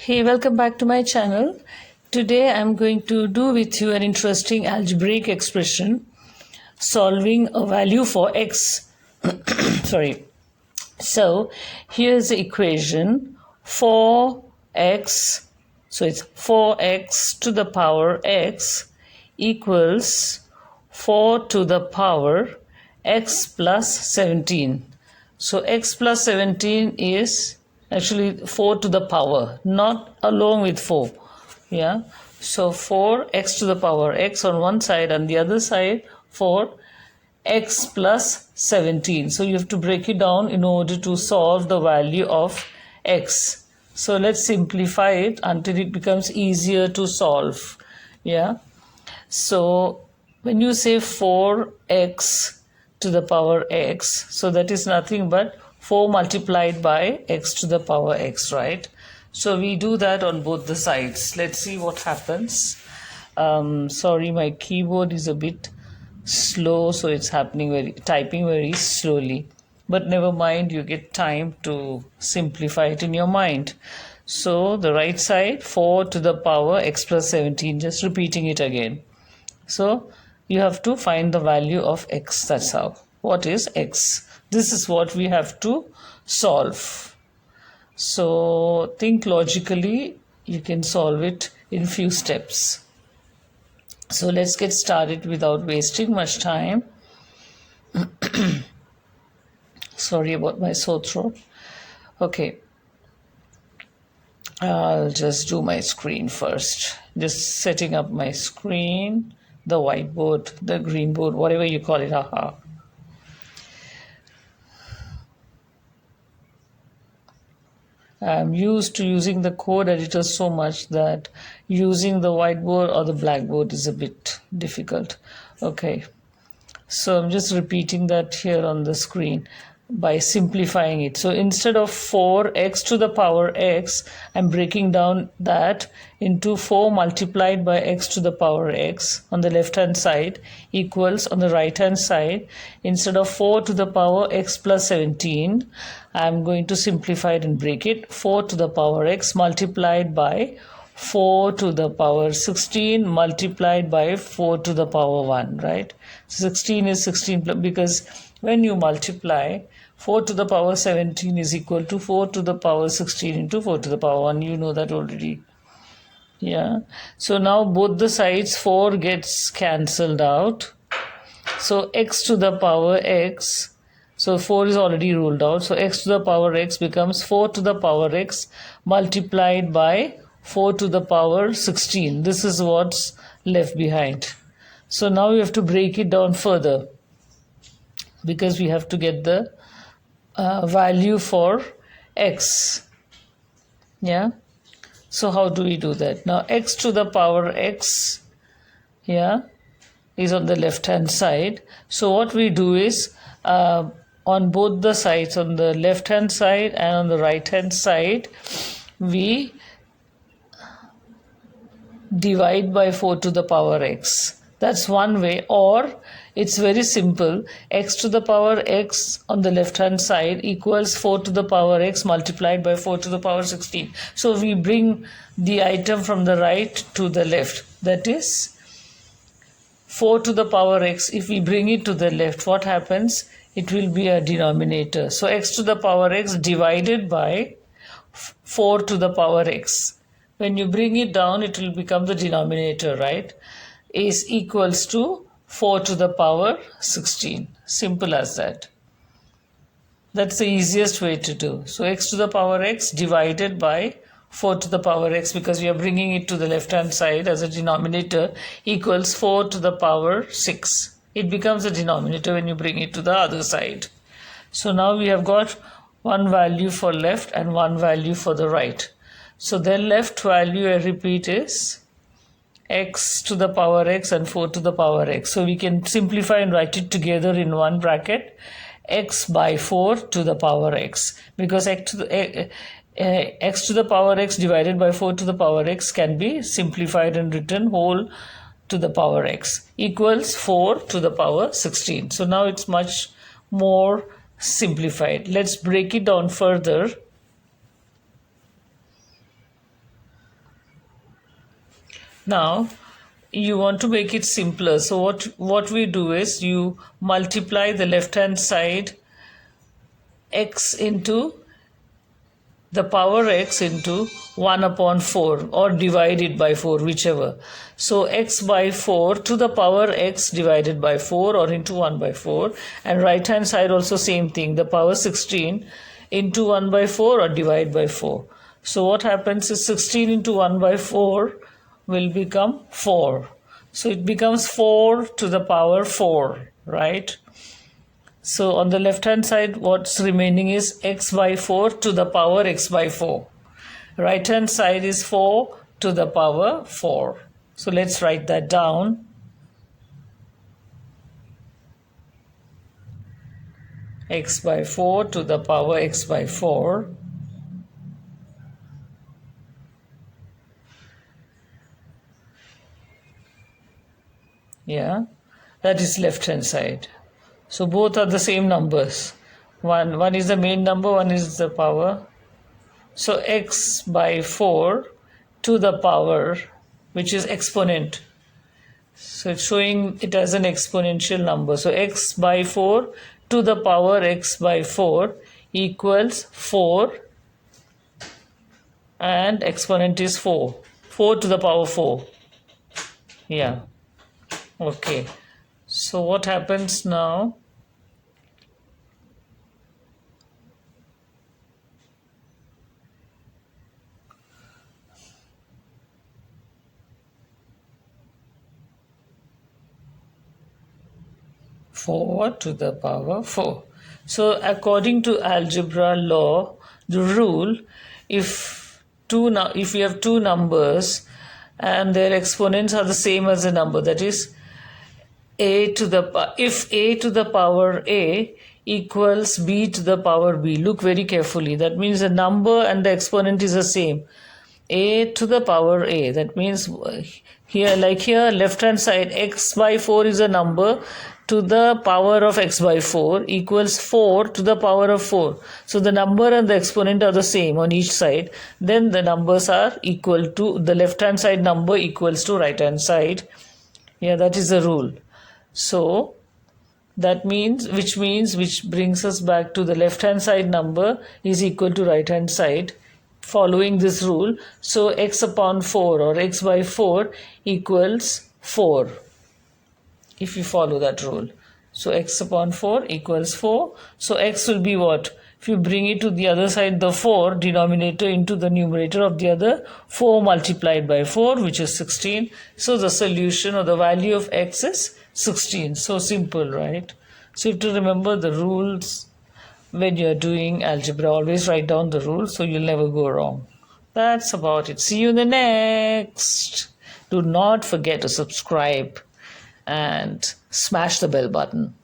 Hey, welcome back to my channel. Today I'm going to do with you an interesting algebraic expression solving a value for x. Sorry. So here's the equation 4x. So it's 4x to the power x equals 4 to the power x plus 17. So x plus 17 is actually 4 to the power, not along with 4. Yeah. So 4x to the power x on one side, and the other side 4 x plus 17. So you have to break it down in order to solve the value of x. So let's simplify it until it becomes easier to solve. Yeah. So when you say 4x to the power x, so that is nothing but 4 multiplied by x to the power x, right? So we do that on both the sides. Let's see what happens. Sorry, my keyboard is a bit slow, so it's typing very slowly, but never mind, you get time to simplify it in your mind. So the right side 4 to the power x plus 17, just repeating it again. So you have to find the value of x. That's how. What is x? This is what we have to solve. So think logically, you can solve it in few steps. So let's get started without wasting much time. Sorry about my sore throat. Okay. I'll just do my screen first. Just setting up my screen, the whiteboard, the green board, whatever you call it. Aha. I'm used to using the code editor so much that using the whiteboard or the blackboard is a bit difficult. Okay, so I'm just repeating that here on the screen by simplifying it. So instead of 4x to the power x, I'm breaking down that into 4 multiplied by x to the power x on the left hand side equals on the right hand side, instead of 4 to the power x plus 17, I'm going to simplify it and break it. 4 to the power x multiplied by 4 to the power 16 multiplied by 4 to the power 1, right? 16 is 16 because when you multiply, 4 to the power 17 is equal to 4 to the power 16 into 4 to the power 1. You know that already. Yeah. So now both the sides 4 gets cancelled out. So x to the power x. So 4 is already ruled out. So x to the power x becomes 4 to the power x multiplied by 4 to the power 16. This is what's left behind. So now we have to break it down further because we have to get the value for x. Yeah. So how do we do that? Now x to the power x, yeah, is on the left hand side. So what we do is on both the sides, on the left hand side and on the right hand side, we divide by 4 to the power x. That's one way. Or it's very simple. X to the power x on the left hand side equals 4 to the power x multiplied by 4 to the power 16. So we bring the item from the right to the left. That is 4 to the power x. If we bring it to the left, what happens? It will be a denominator. So x to the power x divided by 4 to the power x. When you bring it down, it will become the denominator, right? Is equals to 4 to the power 16. Simple as that. That's the easiest way to do. So x to the power x divided by 4 to the power x, because we are bringing it to the left hand side as a denominator, equals 4 to the power 6. It becomes a denominator when you bring it to the other side. So now we have got one value for left and one value for the right. So the left value, I repeat, is x to the power x and 4 to the power x. So we can simplify and write it together in one bracket, x by 4 to the power x, because x to the power x divided by 4 to the power x can be simplified and written whole to the power x equals 4 to the power 16. So now it's much more simplified. Let's break it down further. Now you want to make it simpler. So what we do is you multiply the left hand side x into the power x into 1 upon 4 or divide it by 4, whichever. So x by 4 to the power x divided by 4 or into 1 by 4, and right hand side also same thing, the power 16 into 1 by 4 or divide by 4. So what happens is 16 into 1 by 4 will become 4. So it becomes 4 to the power 4, right? So on the left hand side, what's remaining is x by 4 to the power x by 4. Right hand side is 4 to the power 4. So let's write that down. X by 4 to the power x by 4. Yeah, that is left hand side. So both are the same numbers. One is the main number, one is the power. So x by 4 to the power, which is exponent. So it's showing it as an exponential number. So x by 4 to the power x by 4 equals 4, and exponent is 4. 4 to the power 4. Yeah. Okay. So what happens now? Four to the power 4. So according to algebra law, the rule, if you have two numbers and their exponents are the same as the number, that is if a to the power a equals b to the power b, look very carefully, that means the number and the exponent is the same. A to the power a, that means here, like here, left hand side, x by 4 is a number to the power of x by 4 equals 4 to the power of 4. So the number and the exponent are the same on each side. Then the numbers are equal to, the left hand side number equals to right hand side. Yeah, that is the rule. So that means, which brings us back to the left hand side number is equal to right hand side following this rule. So x upon 4 or x by 4 equals 4 if you follow that rule. So x upon 4 equals 4. So x will be what? If you bring it to the other side, the 4 denominator into the numerator of the other, 4 multiplied by 4, which is 16. So the solution or the value of x is 16. So simple, right? So you have to remember the rules when you're doing algebra. Always write down the rules so you'll never go wrong. That's about it. See you in the next. Do not forget to subscribe and smash the bell button.